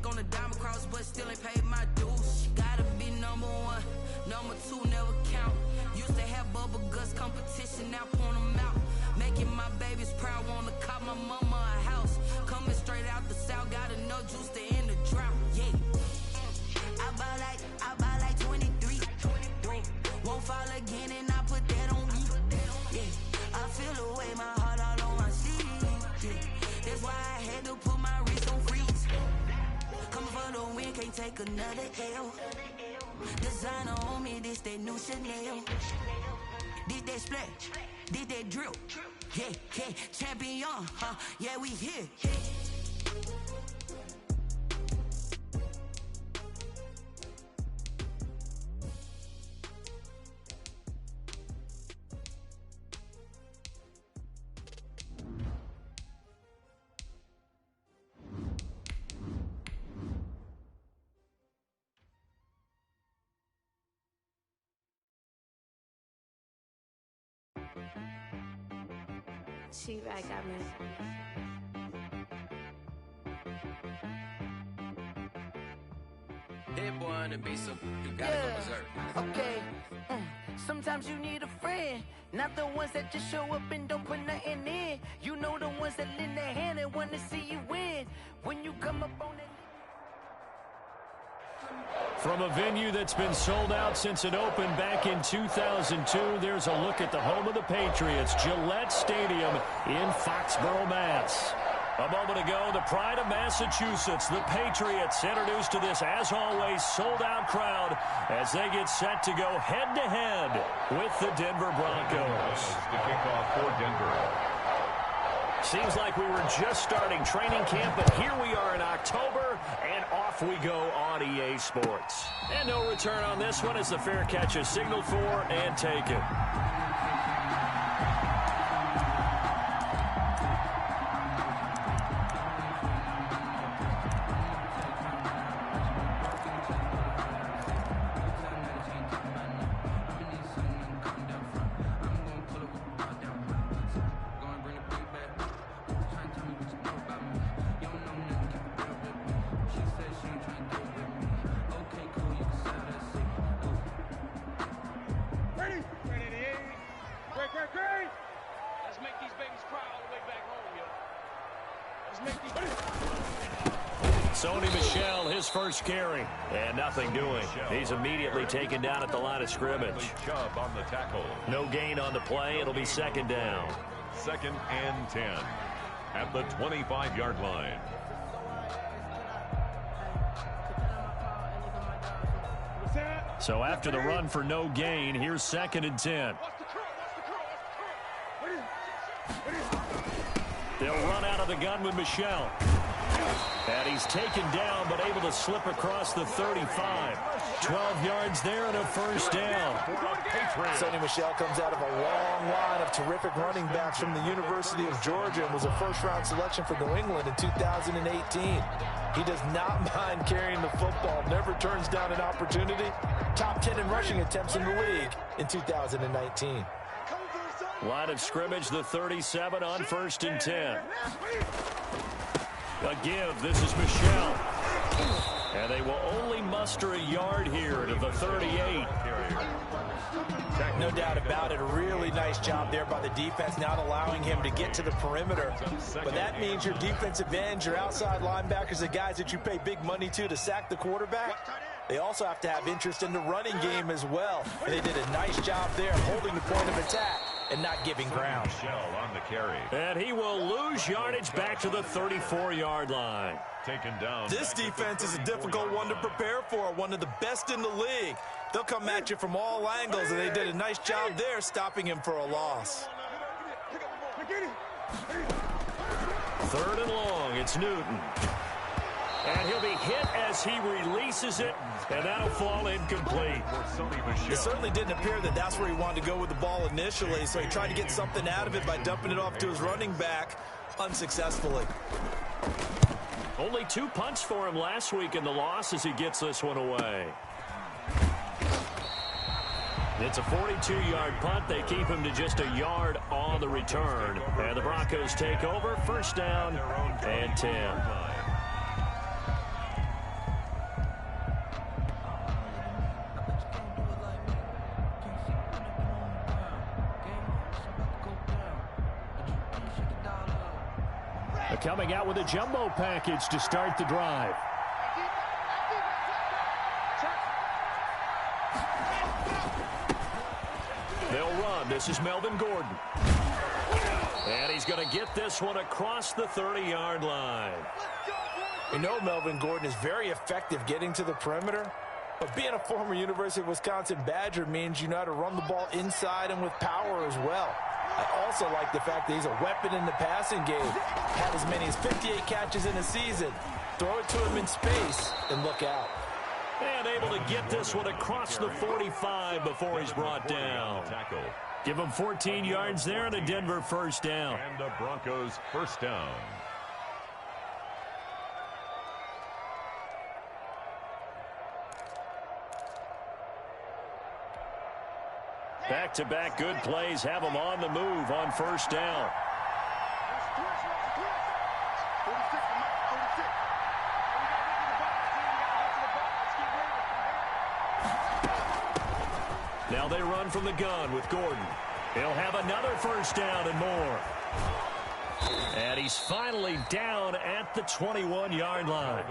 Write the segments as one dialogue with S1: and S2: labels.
S1: check on the diamond cross, but still ain't paid my dues. Gotta be number one, number two never count. Used to have bubble guts competition, now point them out. Making my babies proud, wanna cop my mama a house. Coming straight out the south, got enough juice to end the drought. Yeah. I buy like 23. Won't fall again and I put that on me. Yeah. I feel the way, my heart all on my sleeve. Yeah. That's why I had to put my wrist on freeze. Come for the win, can't take another L. Designer on me, this that new Chanel. Did that splash, did that drill. Yeah, yeah, champion, huh? Yeah, we here.
S2: She right got me.
S3: Hit one and be so you gotta go berserk.
S4: Okay. Sometimes you need a friend, not the ones that just show up and don't put nothing in. You know the ones that lend their hand and want to see you win. When you come up on it.
S5: From a venue that's been sold out since it opened back in 2002, there's a look at the home of the Patriots, Gillette Stadium in Foxborough, Mass. A moment ago, the pride of Massachusetts, the Patriots, introduced to this, as always, sold-out crowd as they get set to go head-to-head with the Denver Broncos.
S6: The kickoff for Denver.
S5: Seems like we were just starting training camp, but here we are in October, and off we go on EA Sports. And no return on this one as the fair catch is signaled for and taken. Sony Michel, his first carry, and nothing doing. He's immediately taken down at the line of scrimmage.
S6: Chubb on the tackle.
S5: No gain on the play. It'll be second down.
S6: 2nd and 10 at the 25-yard line.
S5: So after the run for no gain, here's 2nd and 10. They'll run out of the gun with Michel. And he's taken down, but able to slip across the 35. 12 yards there and a first down.
S7: Sony Michel comes out of a long line of terrific running backs from the University of Georgia and was a first-round selection for New England in 2018. He does not mind carrying the football, never turns down an opportunity. Top 10 in rushing attempts in the league in 2019.
S5: Line of scrimmage, the 37 on 1st and 10. A give, this is Michel. And they will only muster a yard here to the 38.
S7: No doubt about it. A really nice job there by the defense, not allowing him to get to the perimeter. But that means your defensive ends, your outside linebackers, the guys that you pay big money to sack the quarterback, they also have to have interest in the running game as well. And they did a nice job there holding the point of attack and not giving ground.
S6: On the carry.
S5: And he will lose yardage back to the 34-yard line.
S6: Taken down.
S7: This defense is a difficult one to prepare for, one of the best in the league. They'll come at you from all angles, and they did a nice job there stopping him for a loss.
S5: 3rd and long, it's Newton. And he'll be hit as he releases it, and that'll fall incomplete.
S7: It certainly didn't appear that that's where he wanted to go with the ball initially, so he tried to get something out of it by dumping it off to his running back unsuccessfully.
S5: Only 2 punts for him last week in the loss as he gets this one away. It's a 42-yard punt. They keep him to just a yard on the return. And the Broncos take over. 1st down and 10. Coming out with a jumbo package to start the drive. They'll run. This is Melvin Gordon. And he's going to get this one across the 30-yard line.
S7: You know Melvin Gordon is very effective getting to the perimeter, but being a former University of Wisconsin Badger means you know how to run the ball inside and with power as well. I also like the fact that he's a weapon in the passing game. Had as many as 58 catches in a season. Throw it to him in space and look out.
S5: And able to get this one across the 45 before he's brought down. Give him 14 yards there and a Denver first down.
S6: And the Broncos first down.
S5: Back-to-back good plays have them on the move on first down. Now they run from the gun with Gordon. He'll have another first down and more. And he's finally down at the 21-yard line.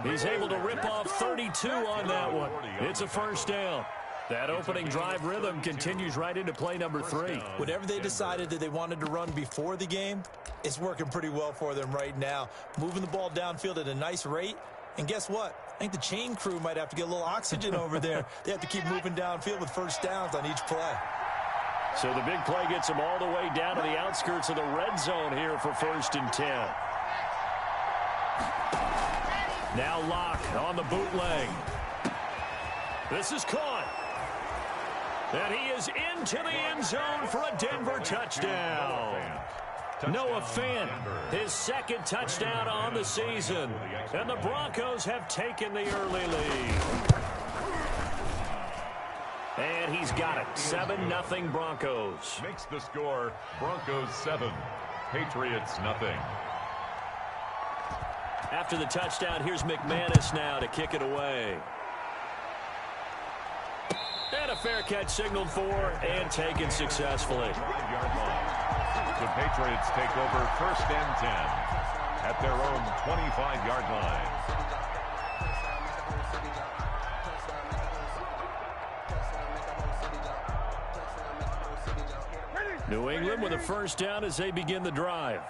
S5: He's able to rip off 32 on that one. It's a first down. That opening drive rhythm continues right into play number 3.
S7: Whatever they decided that they wanted to run before the game, it's working pretty well for them right now. Moving the ball downfield at a nice rate. And guess what? I think the chain crew might have to get a little oxygen over there. They have to keep moving downfield with first downs on each play.
S5: So the big play gets them all the way down to the outskirts of the red zone here for 1st and 10. Now Locke on the bootleg. This is caught. And he is into the end zone for a Denver touchdown. Noah Fant, his 2nd touchdown on the season. And the Broncos have taken the early lead. And he's got it. 7-0 Broncos.
S6: Makes the score Broncos 7, Patriots nothing.
S5: After the touchdown, here's McManus now to kick it away. And a fair catch signaled for and taken successfully.
S6: The Patriots take over 1st and 10 at their own 25-yard line.
S5: New England with a first down as they begin the drive.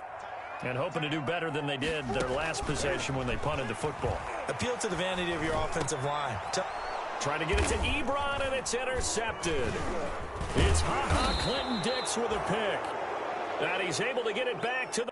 S5: And hoping to do better than they did their last possession when they punted the football.
S7: Appeal to the vanity of your offensive line.
S5: Trying to get it to Ebron, and it's intercepted. It's Clinton Dix with a pick. And he's able to get it back to the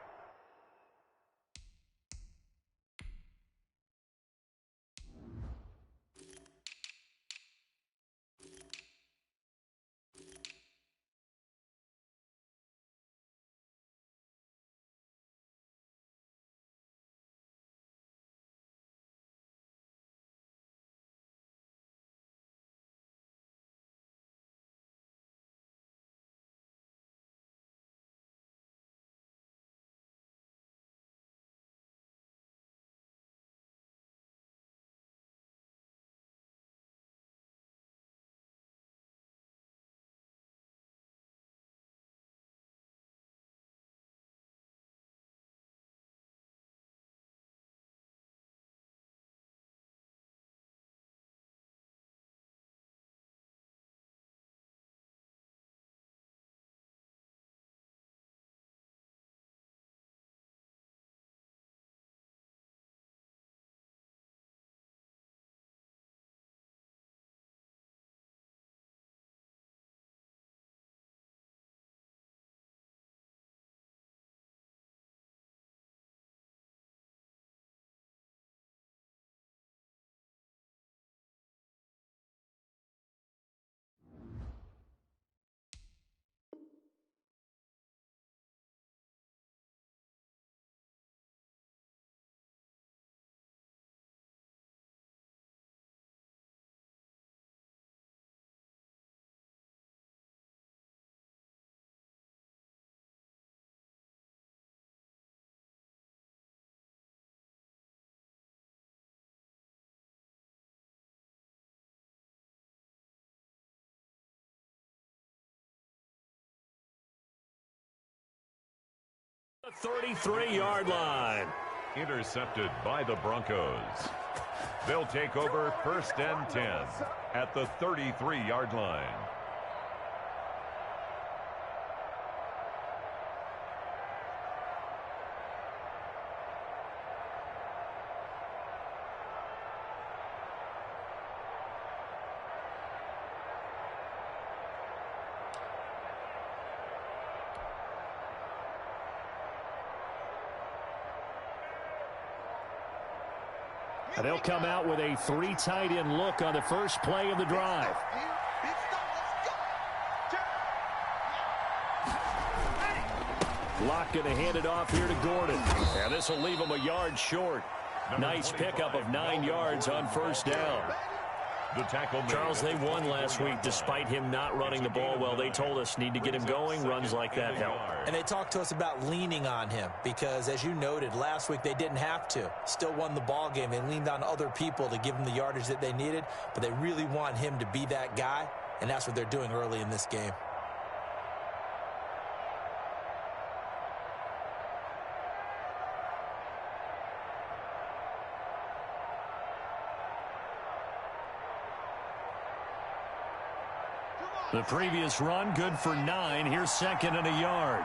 S5: The 33-yard line.
S6: Intercepted by the Broncos. They'll take over 1st and 10 at the 33-yard line.
S5: And they'll come out with a 3 tight end look on the first play of the drive. Locke going to hand it off here to Gordon. And this will leave him a yard short. Nice pickup of 9 yards on 1st down.
S6: The tackle made.
S5: Charles, they won last week despite him not running the ball well. They told us need to get him going. Runs like that help.
S7: And they talked to us about leaning on him because, as you noted, last week they didn't have to. Still won the ball game. They leaned on other people to give them the yardage that they needed, but they really want him to be that guy, and that's what they're doing early in this game.
S5: The previous run, good for 9. Here's 2nd and a yard.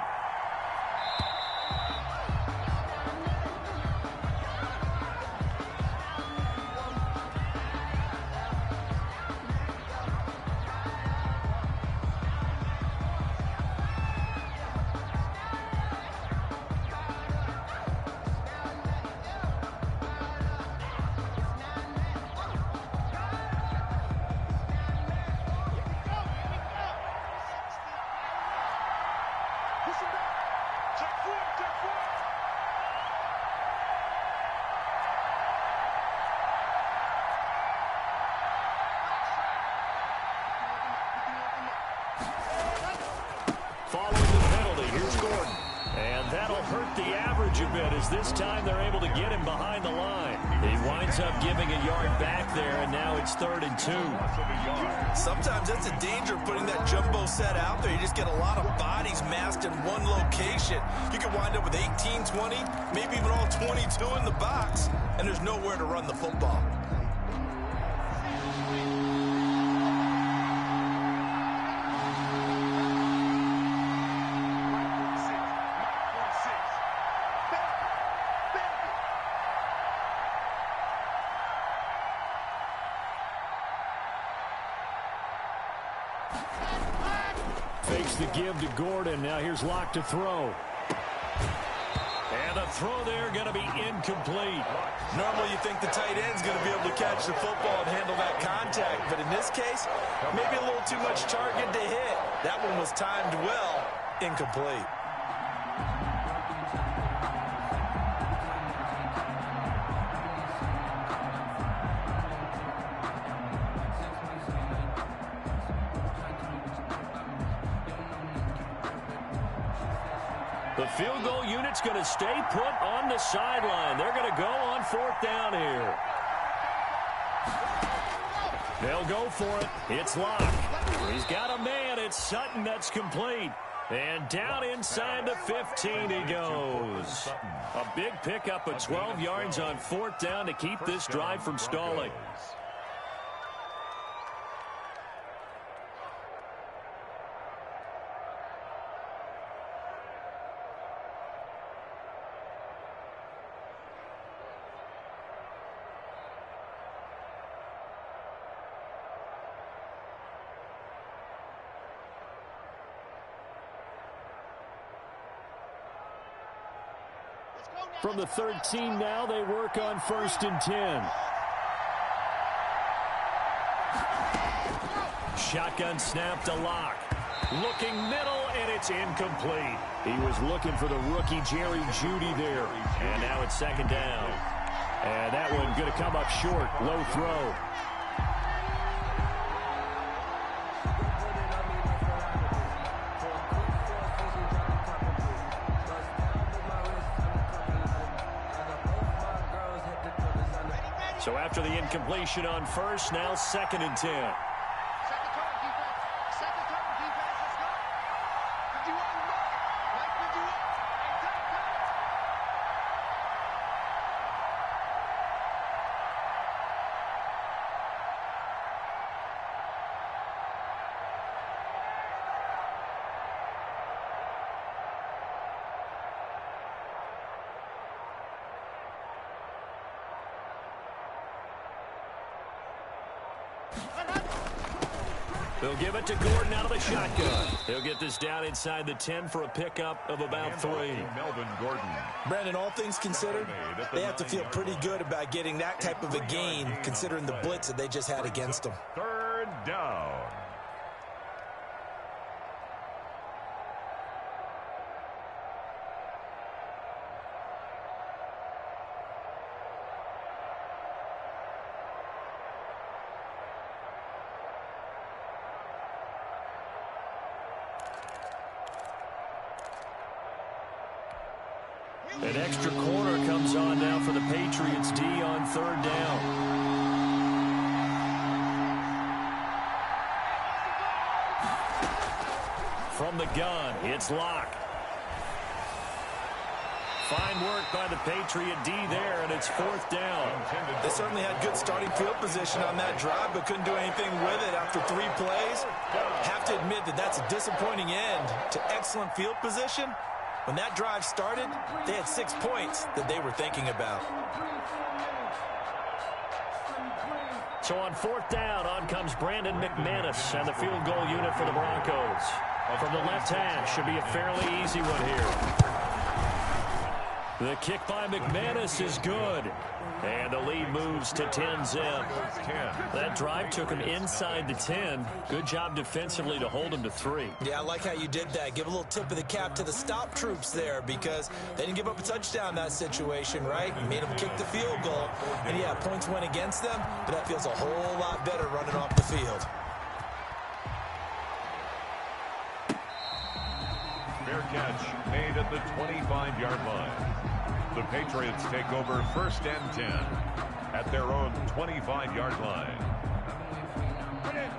S5: Following the penalty, here's Gordon. And that'll hurt the average a bit as this time they're able to get him behind the line. He winds up giving a yard back there, and now it's 3rd and 2.
S7: Sometimes that's a danger of putting that jumbo set out there. You just get a lot of bodies massed in one location. You could wind up with 18, 20, maybe even all 22 in the box, and there's nowhere to run the football.
S5: Fakes the give to Gordon. Now here's Locke to throw. And the throw there going to be incomplete.
S7: Normally you think the tight end's going to be able to catch the football and handle that contact, but in this case, maybe a little too much target to hit. That one was timed well, incomplete.
S5: The field goal unit's going to stay put on the sideline. They're going to go on 4th down here. They'll go for it. It's Locke. He's got a man. It's Sutton that's complete. And down inside the 15 he goes. A big pickup of 12 yards on 4th down to keep this drive from stalling. From the 13 now, they work on 1st and 10. Shotgun snap to Locke. Looking middle, and it's incomplete. He was looking for the rookie Jerry Jeudy there. And now it's 2nd down. And that one going to come up short. Low throw. So after the incompletion on 1st, now 2nd and 10. They'll give it to Gordon out of the shotgun. He'll get this down inside the 10 for a pickup of about 3.
S6: Melvin Gordon.
S7: Brandon, all things considered, they have to feel pretty good about getting that type of a gain, considering the blitz that they just had against them.
S6: 3rd down.
S5: An extra corner comes on now for the Patriots D on 3rd down. From the gun, it's Locke. Fine work by the Patriot D there, and it's 4th down.
S7: They certainly had good starting field position on that drive, but couldn't do anything with it after 3 plays. Have to admit that that's a disappointing end to excellent field position. When that drive started, they had 6 points that they were thinking about.
S5: So on 4th down, on comes Brandon McManus and the field goal unit for the Broncos. From the left hash, should be a fairly easy one here. The kick by McManus is good. And the lead moves to 10-zip. That drive took him inside the 10. Good job defensively to hold him to 3.
S7: Yeah, I like how you did that. Give a little tip of the cap to the stop troops there, because they didn't give up a touchdown in that situation, right? You made them kick the field goal. And, yeah, points went against them, but that feels a whole lot better running off the field.
S6: Fair catch made at the 25-yard line. The Patriots take over 1st and 10 at their own 25-yard line.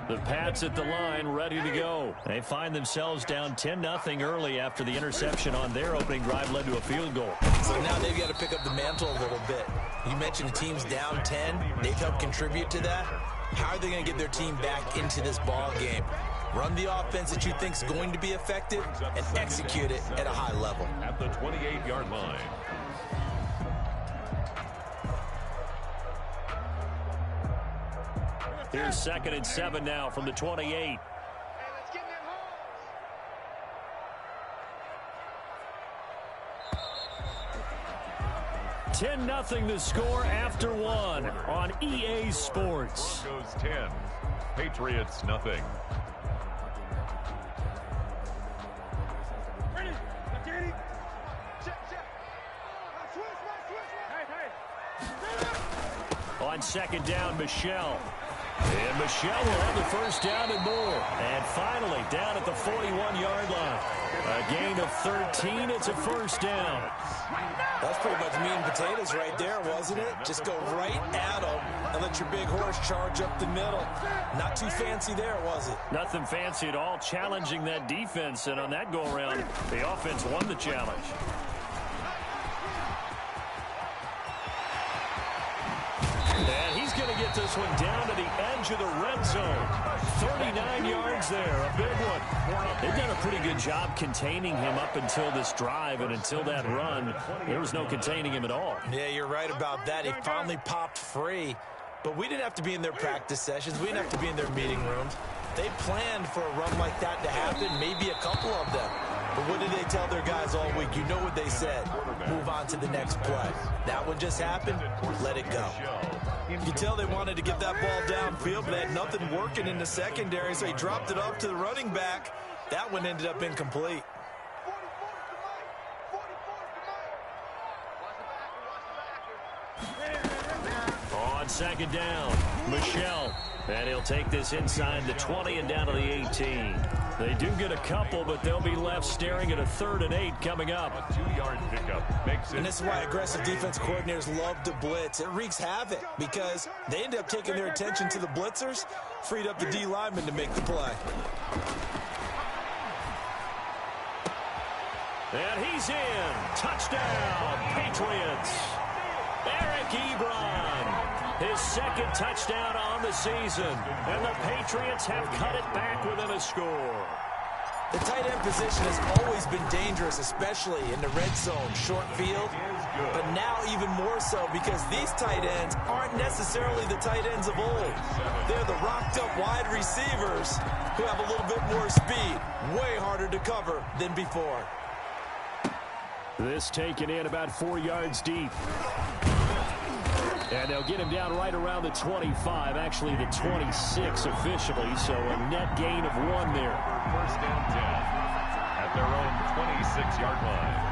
S5: The Pats at the line ready to go. They find themselves down 10-0 early after the interception on their opening drive led to a field goal.
S7: So now they've got to pick up the mantle a little bit. You mentioned the team's down 10. They've helped contribute to that. How are they going to get their team back into this ball game? Run the offense that you think is going to be effective and execute it at a high level.
S6: At the 28-yard line.
S5: Here's 2nd and 7 now from the 28. 10-0 the score after 1 on EA Sports.
S6: Broncos 10, Patriots nothing.
S5: On 2nd down, Michelle. And Michelle will have the 1st down and more. And finally, down at the 41-yard line. A gain of 13. It's a 1st down.
S7: That's pretty much meat and potatoes right there, wasn't it? Just go right at them and let your big horse charge up the middle. Not too fancy there, was it?
S5: Nothing fancy at all. Challenging that defense. And on that go-around, the offense won the challenge. And he's going to get this one down to the edge of the red zone. 39 yards there, a big one. They've done a pretty good job containing him up until this drive, and until that run, there was no containing him at all.
S7: Yeah, you're right about that. He finally popped free. But we didn't have to be in their practice sessions. We didn't have to be in their meeting rooms. They planned for a run like that to happen, maybe a couple of them. But what did they tell their guys all week? You know what they said. Move on to the next play. That one just happened. Let it go. You can tell they wanted to get that ball downfield, but they had nothing working in the secondary, so he dropped it off to the running back. That one ended up incomplete.
S5: On 2nd down, Michelle. And he'll take this inside the 20 and down to the 18. They do get a couple, but they'll be left staring at a 3rd and 8 coming up.
S6: A 2-yard pickup makes it.
S7: And this is why aggressive defense coordinators love to blitz. It wreaks havoc because they end up taking their attention to the blitzers, freed up the D lineman to make the play.
S5: And he's in. Touchdown, Patriots. Eric Ebron. His 2nd touchdown on the season. And the Patriots have cut it back within a score.
S7: The tight end position has always been dangerous, especially in the red zone, short field. But now even more so because these tight ends aren't necessarily the tight ends of old. They're the rocked-up wide receivers who have a little bit more speed. Way harder to cover than before.
S5: This taken in about 4 yards deep. And they'll get him down right around the 25, actually the 26 officially, so a net gain of 1 there.
S6: First and 10 at their own 26-yard line.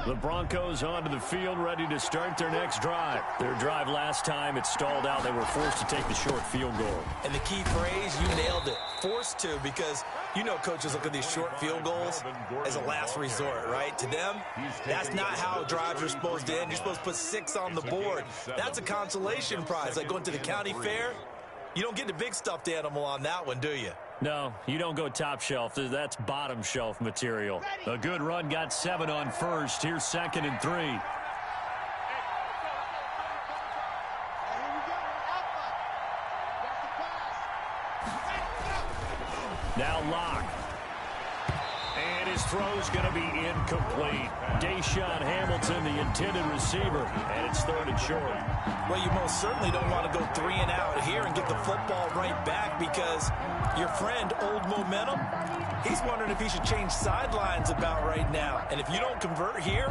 S5: The Broncos onto the field, ready to start their next drive. Their drive last time, it stalled out. They were forced to take the short field goal.
S7: And the key phrase, you nailed it, forced to, because you know coaches look at these short field goals as a last resort, right? To them, that's not how drives are supposed to end. You're supposed to put 6 on the board. That's a consolation prize, like going to the county fair. You don't get the big stuffed animal on that one, do you?
S5: No, you don't go top shelf. That's bottom shelf material. A good run, got 7 on first. Here's 2nd and 3. Now Locke. And his throw's going to be incomplete. Deshaun Hamilton, the intended receiver, and it's 3rd and short.
S7: Well, you most certainly don't want to go 3 and out here and get the football right back because your friend, Old Momentum, he's wondering if he should change sidelines about right now. And if you don't convert here,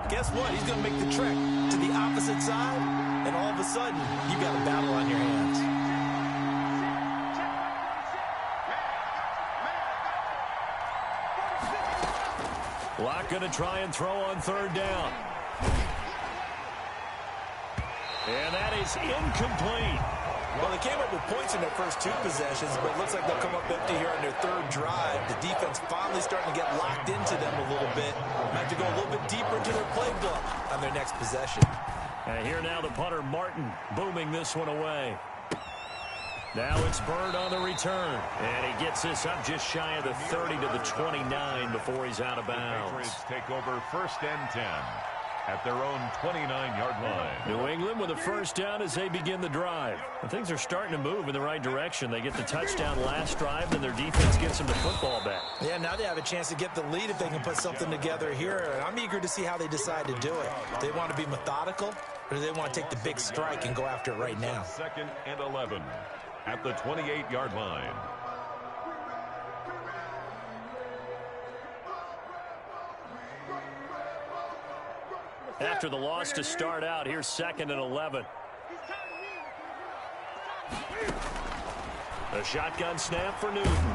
S7: guess what? He's going to make the trek to the opposite side, and all of a sudden, you got a battle on your hands.
S5: Locke going to try and throw on 3rd down. And that is incomplete.
S7: Well, they came up with points in their first 2 possessions, but it looks like they'll come up empty here on their 3rd drive. The defense finally starting to get locked into them a little bit. Might have to go a little bit deeper into their playbook on their next possession.
S5: And here now the punter, Martin, booming this one away. Now it's Bird on the return. And he gets this up just shy of the 30 to the 29 before he's out of bounds.
S6: The Patriots take over 1st and 10 at their own 29-yard line.
S5: New England with a 1st down as they begin the drive. And things are starting to move in the right direction. They get the touchdown last drive, and their defense gets them the football back.
S7: Yeah, now they have a chance to get the lead if they can put something together here. And I'm eager to see how they decide to do it. Do they want to be methodical, or do they want to take the big strike and go after it right now?
S6: 2nd and 11 at the 28-yard line.
S5: After the loss to start out, here's 2nd and 11. A shotgun snap for Newton.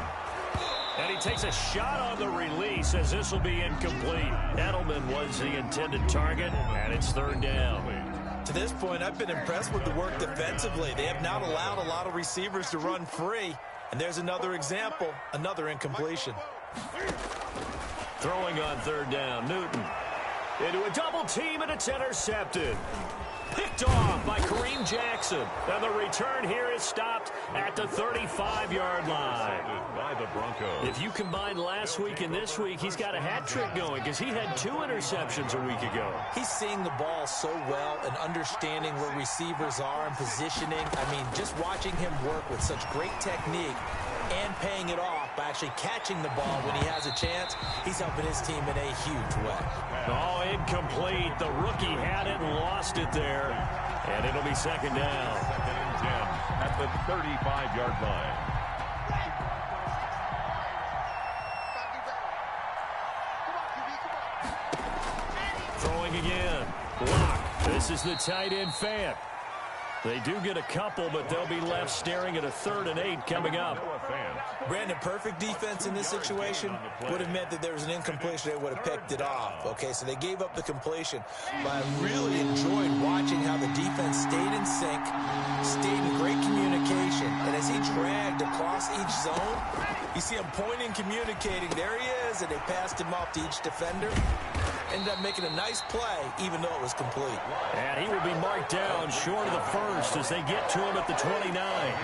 S5: And he takes a shot on the release as this will be incomplete. Edelman was the intended target, and it's 3rd down.
S7: To this point, I've been impressed with the work defensively. They have not allowed a lot of receivers to run free. And there's another example, another incompletion.
S5: Throwing on 3rd down, Newton. Into a double team, and it's intercepted. Picked off by Kareem Jackson. And the return here is stopped at the 35-yard line.
S6: By the Broncos.
S5: If you combine last week and this week, he's got a hat trick going because he had 2 interceptions a week ago.
S7: He's seeing the ball so well and understanding where receivers are and positioning. I mean, just watching him work with such great technique and paying it off by actually catching the ball when he has a chance, he's helping his team in a huge way.
S5: Oh, incomplete. The rookie had it and lost it there. And it'll be 2nd down.
S6: 2nd and 10 at the 35-yard line.
S5: Throwing again. Locke. This is the tight end fan. They do get a couple, but they'll be left staring at a 3rd and 8 coming up.
S7: Brandon, perfect defense in this situation would have meant that there was an incompletion. They would have picked it off. Okay, so they gave up the completion. But I really enjoyed watching how the defense stayed in sync, stayed in great communication. And as he dragged across each zone, you see him pointing, communicating. There he is, and they passed him off to each defender. Ended up making a nice play, even though it was complete.
S5: And he will be marked down short of the 1st as they get to him at the 29.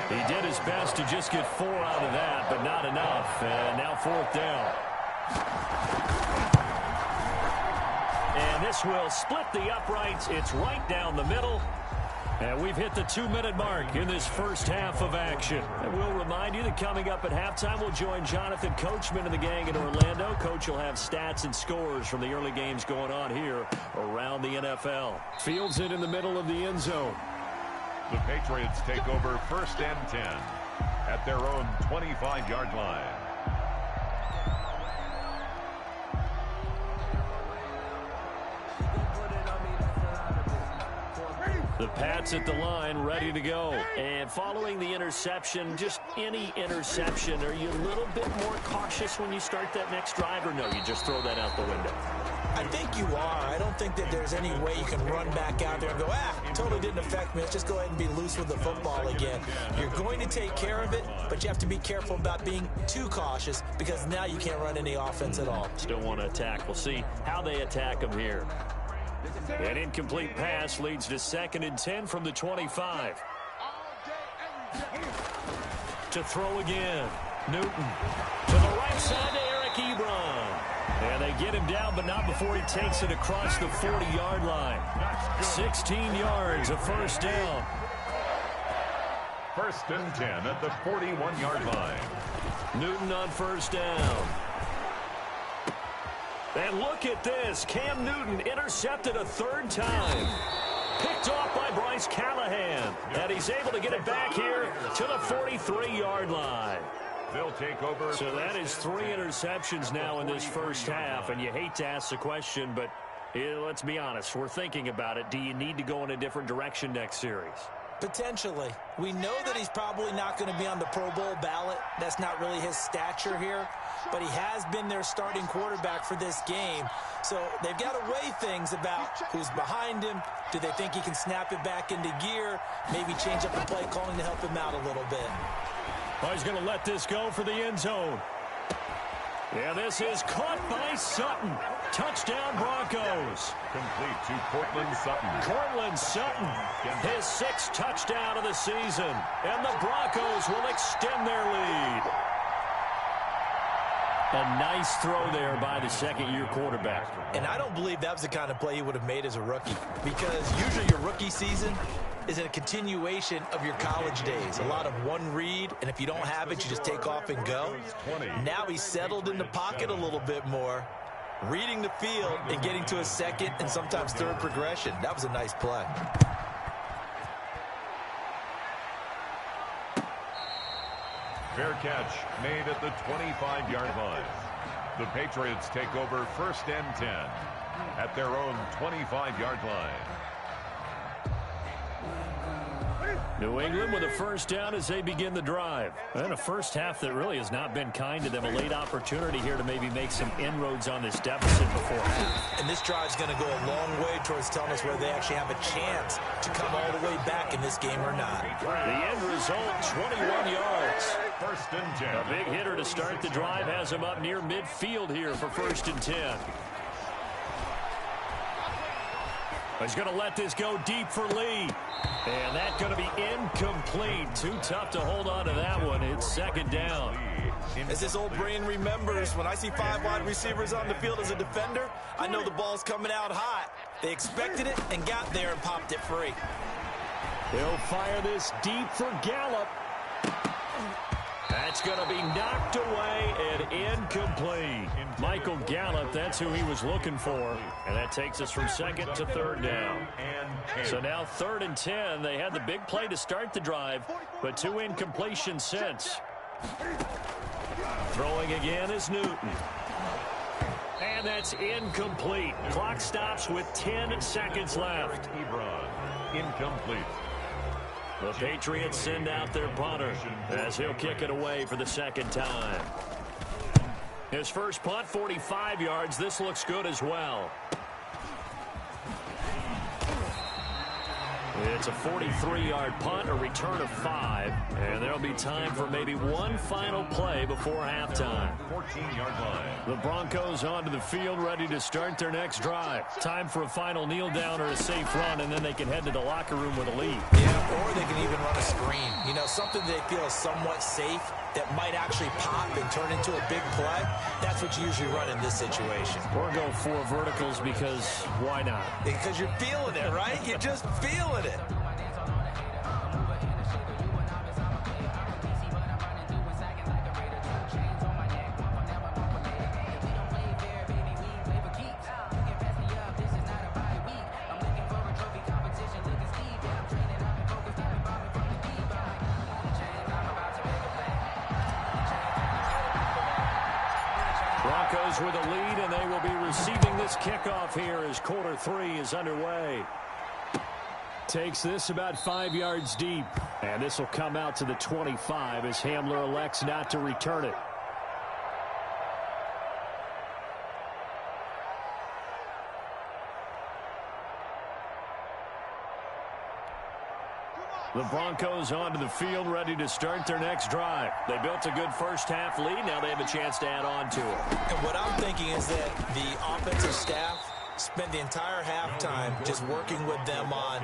S5: He did his best to just get 4 out of that, but not enough. And now 4th down. And this will split the uprights. It's right down the middle. And we've hit the 2-minute mark in this first half of action. And we'll remind you that coming up at halftime, we'll join Jonathan Coachman and the gang in Orlando. Coach will have stats and scores from the early games going on here around the NFL. Fields it in the middle of the end zone.
S6: The Patriots take over 1st and 10 at their own 25-yard line.
S5: The Pats at the line, ready to go. And following the interception, just any interception, are you a little bit more cautious when you start that next drive, or no, you just throw that out the window?
S7: I think you are. I don't think that there's any way you can run back out there and go, totally didn't affect me. Let's just go ahead and be loose with the football again. You're going to take care of it, but you have to be careful about being too cautious because now you can't run any offense at all.
S5: Still want to attack. We'll see how they attack them here. An incomplete pass leads to 2nd and 10 from the 25. To throw again. Newton to the right side to Eric Ebron. And they get him down, but not before he takes it across the 40-yard line. 16 yards, a first down.
S6: 1st and 10 at the 41-yard line.
S5: Newton on first down. And look at this. Cam Newton intercepted a 3rd time. Picked off by Bryce Callahan. And he's able to get it back here to the 43-yard line.
S6: They'll take over.
S5: So that is 3 interceptions now in this first half. And you hate to ask the question, but let's be honest. We're thinking about it. Do you need to go in a different direction next series?
S7: Potentially. We know that he's probably not going to be on the Pro Bowl ballot. That's not really his stature here. But he has been their starting quarterback for this game. So they've got to weigh things about who's behind him. Do they think he can snap it back into gear? Maybe change up the play calling to help him out a little bit.
S5: Well, he's going to let this go for the end zone. Yeah, this is caught by Sutton. Touchdown, Broncos.
S6: Complete to Cortland Sutton.
S5: Cortland Sutton, his 6th touchdown of the season. And the Broncos will extend their lead. A nice throw there by the 2nd-year quarterback.
S7: And I don't believe that was the kind of play he would have made as a rookie, because usually your rookie season is a continuation of your college days. A lot of one read, and if you don't have it, you just take off and go. Now he's settled in the pocket a little bit more, reading the field and getting to a 2nd and sometimes 3rd progression. That was a nice play.
S6: Fair catch made at the 25-yard line. The Patriots take over 1st and 10 at their own 25-yard line.
S5: New England with a first down as they begin the drive. And a first half that really has not been kind to them. A late opportunity here to maybe make some inroads on this deficit before half.
S7: And this drive's going to go a long way towards telling us whether they actually have a chance to come all the way back in this game or not.
S5: The end result, 21 yards.
S6: 1st and 10.
S5: A big hitter to start the drive has him up near midfield here for 1st and 10. He's going to let this go deep for Lee. And that's going to be incomplete. Too tough to hold on to that one. It's 2nd down.
S7: As his old brain remembers, when I see 5 wide receivers on the field as a defender, I know the ball's coming out hot. They expected it and got there and popped it free.
S5: He'll fire this deep for Gallup. That's going to be knocked away and incomplete. Michael Gallup, that's who he was looking for. And that takes us from 2nd to 3rd down. So now 3rd and 10. They had the big play to start the drive, but 2 incompletions since. Throwing again is Newton. And that's incomplete. Clock stops with 10 seconds left.
S6: Ebron, incomplete.
S5: The Patriots send out their punter as he'll kick it away for the 2nd time. His first punt, 45 yards. This looks good as well. It's a 43-yard punt, a return of 5, and there'll be time for maybe one final play before halftime.
S6: 14-yard line.
S5: The Broncos onto the field, ready to start their next drive. Time for a final kneel down or a safe run, and then they can head to the locker room with a lead.
S7: Yeah, or they can even run a screen. You know, something they feel is somewhat safe that might actually pop and turn into a big play, that's what you usually run in this situation.
S5: Or go 4 verticals because why not?
S7: Because you're feeling it, right? You're just feeling it.
S5: Broncos with a lead, and they will be receiving this kickoff here as quarter 3 is underway. Takes this about 5 yards deep, and this will come out to the 25 as Hamler elects not to return it. The Broncos onto the field, ready to start their next drive. They built a good first-half lead. Now they have a chance to add on to it.
S7: And what I'm thinking is that the offensive staff spent the entire halftime just working with them on,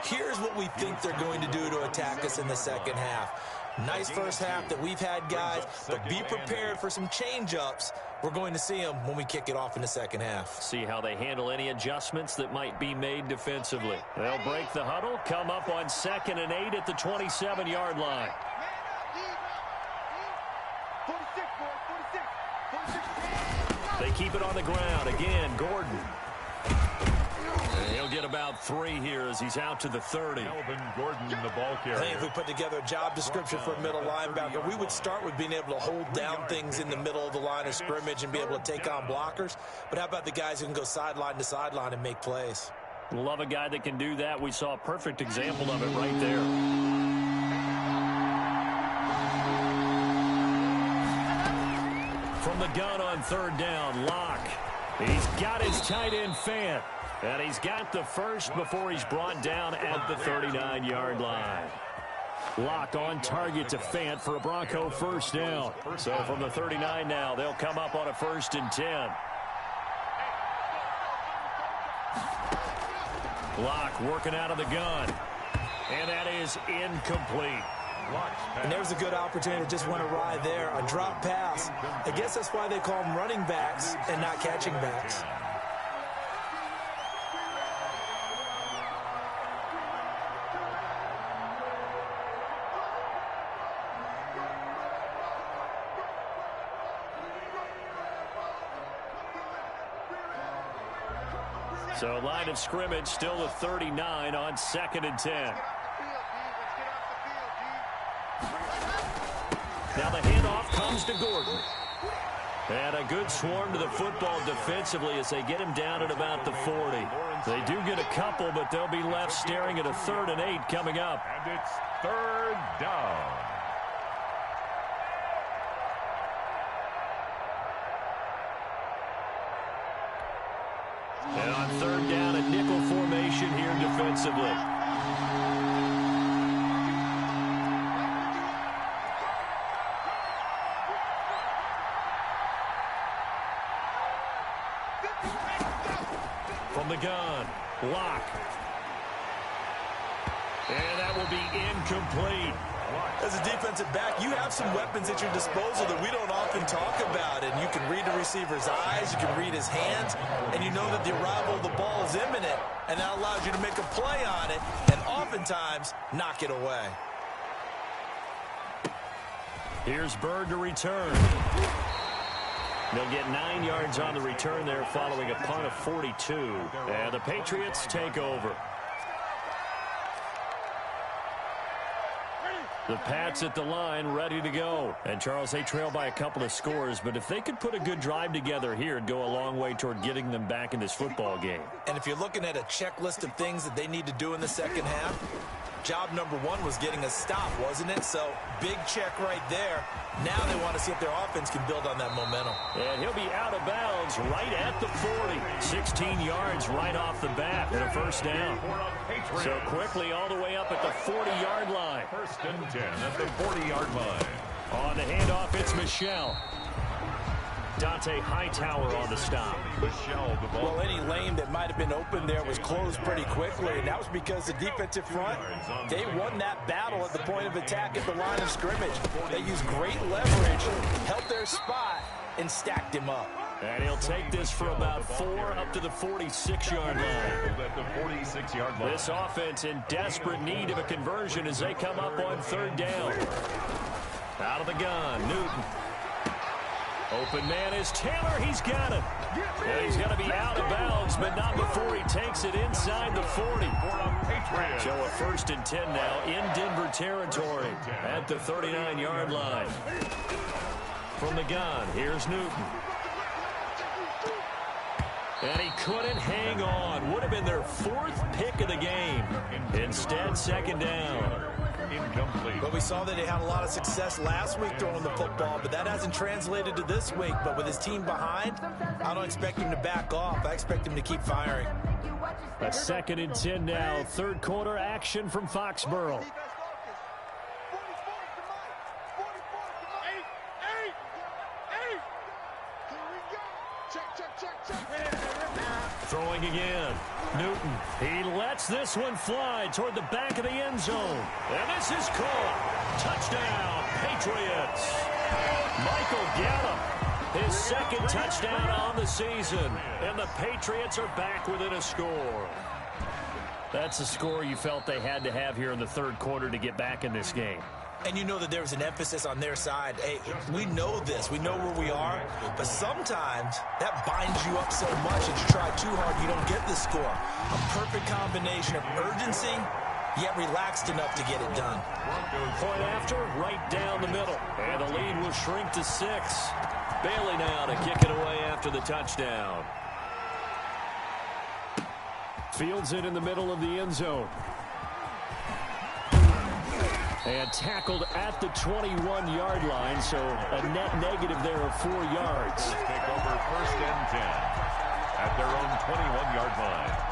S7: here's what we think they're going to do to attack us in the second half. Nice first half that we've had, guys, but be prepared for some change-ups. We're going to see them when we kick it off in the second half.
S5: See how they handle any adjustments that might be made defensively. They'll break the huddle, come up on 2nd and 8 at the 27-yard line. They keep it on the ground. Again, Gordon. And he'll get about 3 here as he's out to the 30.
S6: Melvin Gordon, the ball carrier.
S7: I think if we put together a job description for a middle linebacker, we would start with being able to hold down things in the middle of the line of scrimmage and be able to take on blockers. But how about the guys who can go sideline to sideline and make plays?
S5: Love a guy that can do that. We saw a perfect example of it right there. From the gun on 3rd down, Locke. He's got his tight end Fant. And he's got the first before he's brought down at the 39-yard line. Locke on target to Fant for a Bronco first down. So from the 39 now, they'll come up on a 1st and 10. Locke working out of the gun. And that is incomplete.
S7: And there's a good opportunity to just want to ride there. A drop pass. I guess that's why they call them running backs and not catching backs.
S5: So line of scrimmage still the 39 on 2nd and 10. Now the handoff comes to Gordon. And a good swarm to the football defensively as they get him down at about the 40. They do get a couple, but they'll be left staring at a 3rd and 8 coming up.
S6: And it's 3rd down.
S5: And on 3rd down, a nickel formation here defensively. From the gun, Locke. And that will be incomplete.
S7: As a defensive back, you have some weapons at your disposal that we don't often talk about. And you can read the receiver's eyes, you can read his hands, and you know that the arrival of the ball is imminent. And that allows you to make a play on it and oftentimes knock it away.
S5: Here's Bird to return. They'll get 9 yards on the return there following a punt of 42. And the Patriots take over. The Pats at the line, ready to go. And, Charles, they trail by a couple of scores, but if they could put a good drive together here, it'd go a long way toward getting them back in this football game.
S7: And if you're looking at a checklist of things that they need to do in the second half, job number 1 was getting a stop, wasn't it? So, big check right there. Now they want to see if their offense can build on that momentum.
S5: And he'll be out of bounds right at the 40. 16 yards right off the bat and a first down. So quickly all the way up at the 40-yard line.
S6: 1st and 10 at the 40-yard line.
S5: On the handoff, it's Michelle. Dante Hightower on the stop.
S7: Well, any lane that might have been open there was closed pretty quickly, and that was because the defensive front, they won that battle at the point of attack at the line of scrimmage. They used great leverage, held their spot, and stacked him up.
S5: And he'll take this for about 4 up to the 46-yard line. This offense in desperate need of a conversion as they come up on 3rd down. Out of the gun, Newton. Open man is Taylor. He's got it. And he's going to be out of bounds, but not before he takes it inside the 40. So a 1st and 10 now in Denver territory at the 39-yard line. From the gun, here's Newton. And he couldn't hang on. Would have been their 4th pick of the game. Instead, 2nd down. Incomplete.
S7: But we saw that he had a lot of success last week throwing the football, but that hasn't translated to this week. But with his team behind, I don't expect him to back off. I expect him to keep firing.
S5: A 2nd and 10 now. 3rd quarter action from Foxborough. Throwing again. Newton. He lets this one fly toward the back of the end zone. And this is caught. Touchdown, Patriots. Michael Gallup, his 2nd touchdown on the season. And the Patriots are back within a score. That's a score you felt they had to have here in the 3rd quarter to get back in this game.
S7: And you know that there was an emphasis on their side. Hey, we know this. We know where we are. But sometimes that binds you up so much that you try too hard, you don't get the score. A perfect combination of urgency, yet relaxed enough to get it done.
S5: Point after, right down the middle. And the lead will shrink to 6. Bailey now to kick it away after the touchdown. Fields it in the middle of the end zone. And tackled at the 21-yard line, so a net negative there of 4 yards.
S6: Take over 1st and 10 at their own 21-yard line.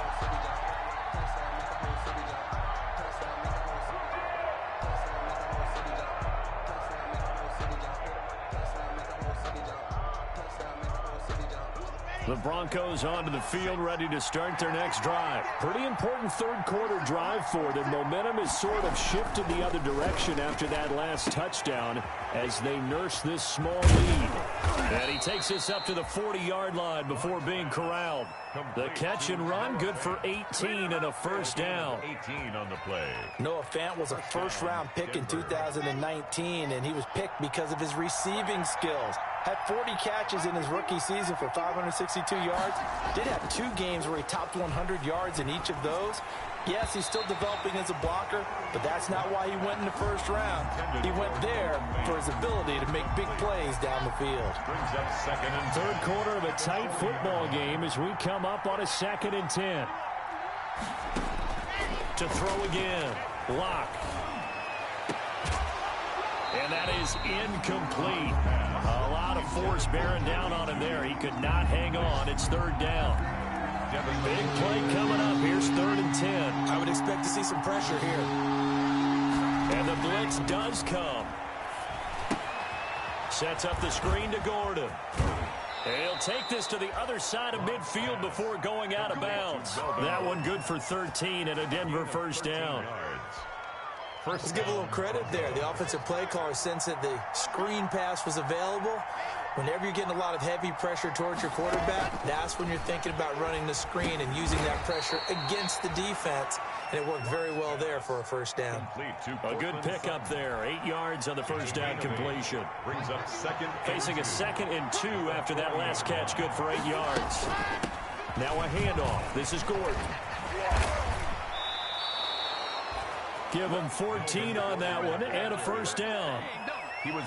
S5: The Broncos onto the field, ready to start their next drive. Pretty important 3rd quarter drive for them. Momentum has sort of shifted the other direction after that last touchdown as they nurse this small lead. And he takes this up to the 40-yard line before being corralled. The catch and run, good for 18 and a 1st down.
S6: 18 on the play.
S7: Noah Fant was a 1st-round pick in 2019, and he was picked because of his receiving skills. Had 40 catches in his rookie season for 562 yards. Did have 2 games where he topped 100 yards in each of those. Yes, he's still developing as a blocker, but that's not why he went in the 1st round. He went there for his ability to make big plays down the field.
S6: Brings up 2nd and
S5: 3rd quarter of a tight football game as we come up on a 2nd and 10. To throw again. Lock. And that is incomplete. A lot of force bearing down on him there. He could not hang on. It's 3rd down. Big play coming up. Here's 3rd and 10.
S7: I would expect to see some pressure here.
S5: And the blitz does come. Sets up the screen to Gordon. He'll take this to the other side of midfield before going out of bounds. That one good for 13 and a Denver 1st down.
S7: Let's give a little credit there. The offensive play caller sensed that the screen pass was available. Whenever you're getting a lot of heavy pressure towards your quarterback, that's when you're thinking about running the screen and using that pressure against the defense. And it worked very well there for a 1st down.
S5: A good pickup there. 8 yards on the 1st down completion.
S6: Brings up 2nd.
S5: Facing a 2nd and 2 after that last catch. Good for 8 yards. Now a handoff. This is Gordon. Give him 14 on that one and a 1st down.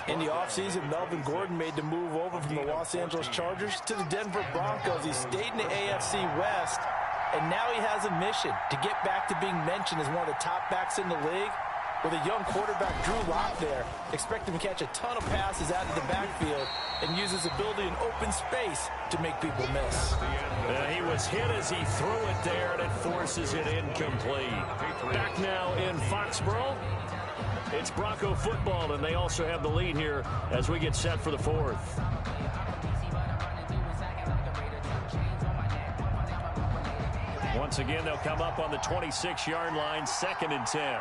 S7: In the offseason, Melvin Gordon made the move over from the Los Angeles Chargers to the Denver Broncos. He stayed in the AFC West, and now he has a mission to get back to being mentioned as one of the top backs in the league. With a young quarterback, Drew Lock, there, expect him to catch a ton of passes out of the backfield and use his ability in open space to make people miss.
S5: He was hit as he threw it there, and it forces it incomplete. Back now in Foxborough. It's Bronco football, and they also have the lead here as we get set for the 4th. Once again, they'll come up on the 26-yard line, 2nd and 10.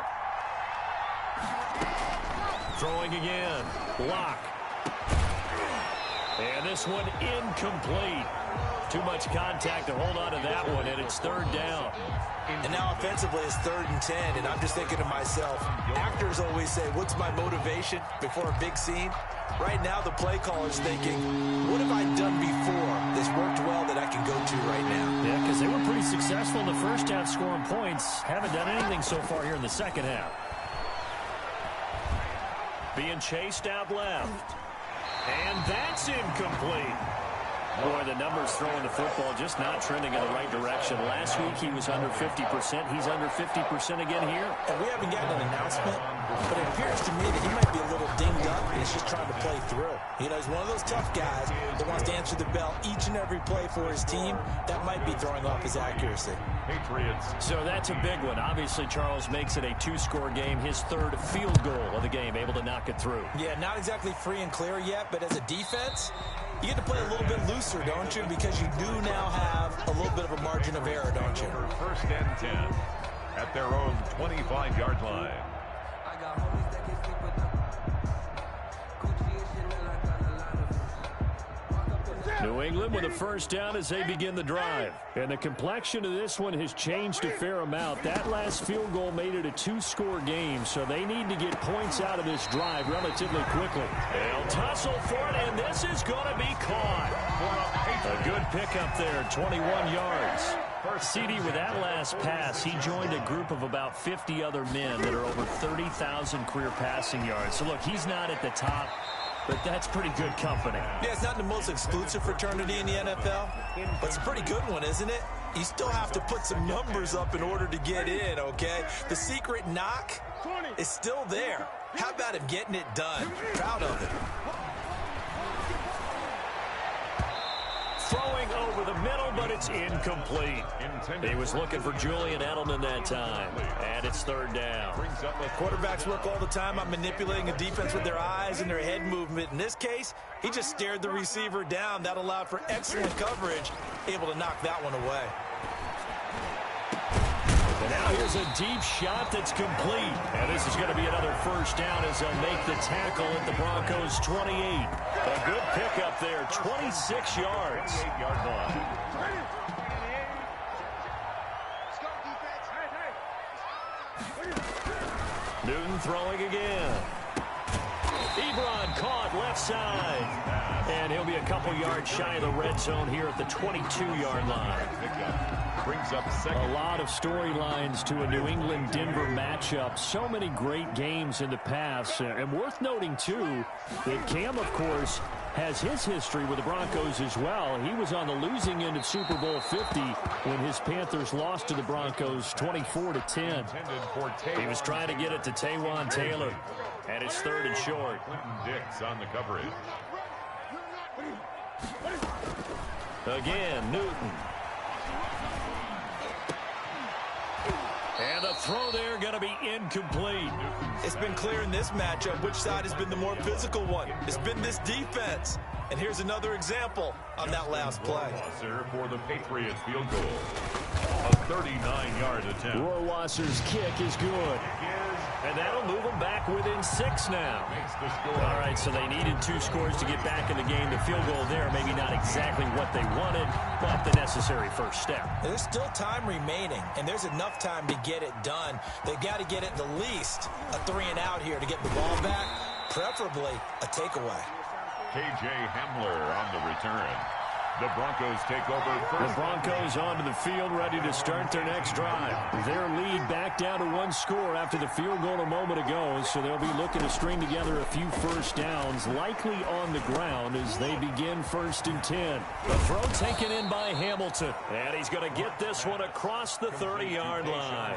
S5: Throwing again. Block. And this one incomplete. Too much contact to hold on to that one, and it's 3rd down.
S7: And now offensively it's 3rd and 10, and I'm just thinking to myself, actors always say, what's my motivation before a big scene? Right now the play caller's thinking, what have I done before that's worked well that I can go to right now?
S5: Yeah, because they were pretty successful in the first half scoring points. Haven't done anything so far here in the second half. Being chased out left. And that's incomplete. Boy, the numbers throwing the football just not trending in the right direction. Last week he was under 50%. He's under 50% again here.
S7: And we haven't gotten an announcement, but it appears to me that he might be a little dinged up and he's just trying to play through. You know, he's one of those tough guys that wants to answer the bell each and every play for his team. That might be throwing off his accuracy.
S6: Patriots.
S5: So that's a big one. Obviously, Charles makes it a 2-score game. His 3rd field goal of the game, able to knock it through.
S7: Yeah, not exactly free and clear yet, but as a defense, you get to play a little bit looser, don't you? Because you do now have a little bit of a margin of error, don't you?
S6: 1st and 10 at their own 25-yard line.
S5: New England with a 1st down as they begin the drive. And the complexion of this one has changed a fair amount. That last field goal made it a 2-score game, so they need to get points out of this drive relatively quickly. They'll tussle for it, and this is going to be caught. A good pickup there, 21 yards. CD, with that last pass, he joined a group of about 50 other men that are over 30,000 career passing yards. So, look, he's not at the top, but that's pretty good company.
S7: Yeah, it's not the most exclusive fraternity in the NFL, but it's a pretty good one, isn't it? You still have to put some numbers up in order to get in, okay? The secret knock is still there. How about him getting it done? Proud of it.
S5: Throwing over the middle, but it's incomplete. He was looking for Julian Edelman that time, and it's 3rd down.
S7: Quarterbacks work all the time on manipulating a defense with their eyes and their head movement. In this case, he just stared the receiver down. That allowed for excellent coverage, able to knock that one away.
S5: And now here's a deep shot that's complete. And this is going to be another 1st down as they'll make the tackle at the Broncos' 28. A good pickup there, 26 yards.
S6: 8-yard line.
S5: Newton throwing again. Ebron caught left side. And he'll be a couple yards shy of the red zone here at the 22-yard line.
S6: Brings up 2nd.
S5: A lot of storylines to a New England-Denver matchup. So many great games in the past. And worth noting, too, that Cam, of course, has his history with the Broncos as well. He was on the losing end of Super Bowl 50 when his Panthers lost to the Broncos 24-10. He was trying to get it to Taywan Taylor, and it's 3rd and short.
S6: Clinton Dix on the coverage.
S5: Again, Newton. And the throw there going to be incomplete.
S7: It's been clear in this matchup which side has been the more physical one. It's been this defense. And here's another example on that last play.
S6: For the Patriots field goal. A 39-yard attempt.
S5: Rohrwasser's kick is good. And that'll move them back within 6 now. All right, so they needed 2 scores to get back in the game. The field goal there, maybe not exactly what they wanted, but the necessary first step.
S7: There's still time remaining, and there's enough time to get it done. They've got to get at the least a 3-and-out here to get the ball back, preferably a takeaway.
S6: K.J. Hamler on the return. The Broncos take over first.
S5: The Broncos onto the field, ready to start their next drive. Their lead back down to 1 score after the field goal a moment ago, so they'll be looking to string together a few first downs, likely on the ground as they begin 1st and 10. The throw taken in by Hamilton, and he's going to get this one across the 30-yard line.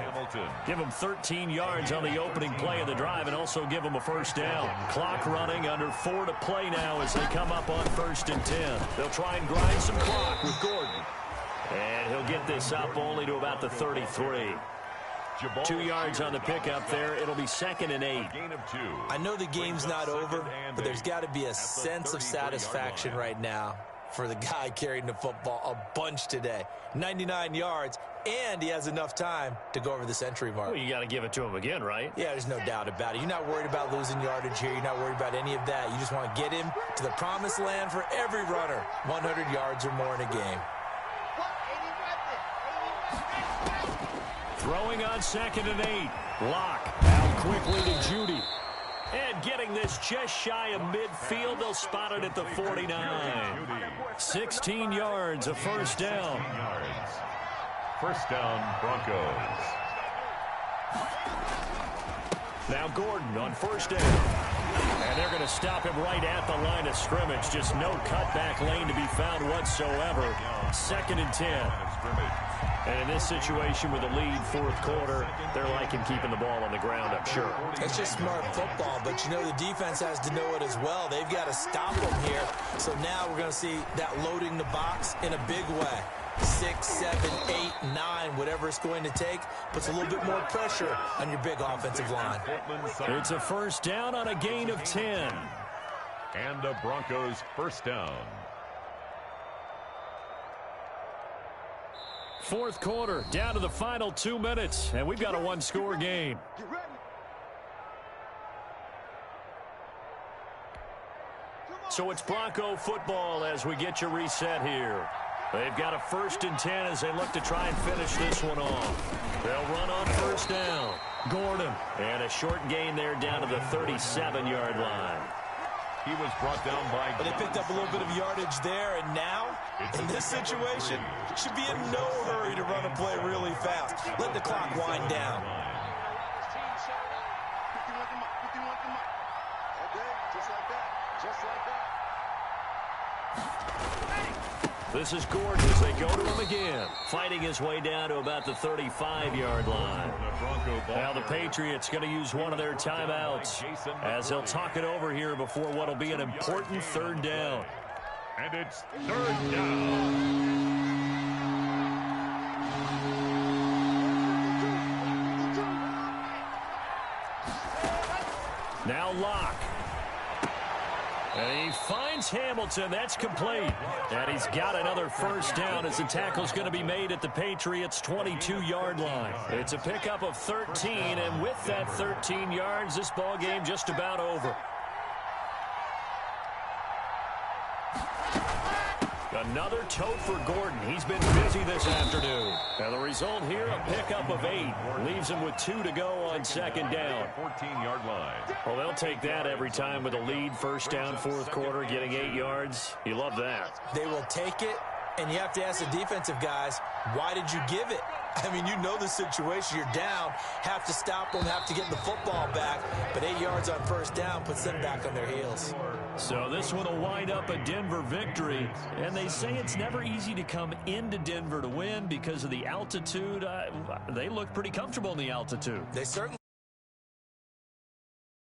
S5: Give him 13 yards on the opening play of the drive and also give him a first down. Clock running, under 4 to play now as they come up on 1st and 10. They'll try and grind some clock with Gordon. And he'll get this up only to about the 33. 2 yards on the pickup there. It'll be 2nd and 8.
S7: I know the game's not over, but there's got to be a sense of satisfaction right now for the guy carrying the football a bunch today. 99 yards, and he has enough time to go over the century mark.
S5: Well, you got to give it to him again, right?
S7: Yeah, there's no doubt about it. You're not worried about losing yardage here. You're not worried about any of that. You just want to get him to the promised land for every runner, 100 yards or more in a game.
S5: Throwing on 2nd and 8. Locke out quickly to Judy. And getting this just shy of midfield. They'll spot it at the 49. 16 yards, a first down.
S6: First down, Broncos.
S5: Now Gordon on first down. And they're going to stop him right at the line of scrimmage. Just no cutback lane to be found whatsoever. 2nd and 10. And in this situation with a lead, 4th quarter, they're liking keeping the ball on the ground, I'm sure.
S7: It's just smart football, but you know the defense has to know it as well. They've got to stop them here. So now we're going to see that loading the box in a big way. 6, 7, 8, 9, whatever it's going to take, puts a little bit more pressure on your big offensive line.
S5: It's a first down on a gain of 10.
S6: And the Broncos first down.
S5: 4th quarter, down to the final 2 minutes, and we've got a one-score game. So it's Bronco football as we get you reset here. They've got a 1st and 10 as they look to try and finish this one off. They'll run on first down. Gordon. And a short gain there down to the 37-yard line.
S6: He was brought down by...
S7: But they picked up a little bit of yardage there, and now, in this situation, should be in no hurry to run a play really fast. Let the clock wind down.
S5: This is Gordon as they go to him again. Fighting his way down to about the 35-yard line. Now the Patriots going to use one of their timeouts as they'll talk it over here before what will be an important 3rd down.
S6: And it's 3rd down.
S5: Now Locke. And he finds Hamilton. That's complete. And he's got another first down as the tackle's going to be made at the Patriots' 22-yard line. It's a pickup of 13, and with that 13 yards, this ball game just about over. Another tote for Gordon. He's been busy this afternoon. And the result here, a pickup of 8. Leaves him with 2 to go on 2nd down.
S6: 14-yard line.
S5: Well, they'll take that every time with a lead. First down, 4th quarter, getting 8 yards. You love that.
S7: They will take it, and you have to ask the defensive guys, why did you give it? I mean, you know the situation. You're down, have to stop them, have to get the football back. But 8 yards on first down puts them back on their heels.
S5: So this one will wind up a Denver victory. And they say it's never easy to come into Denver to win because of the altitude. They look pretty comfortable in the altitude.
S7: They certainly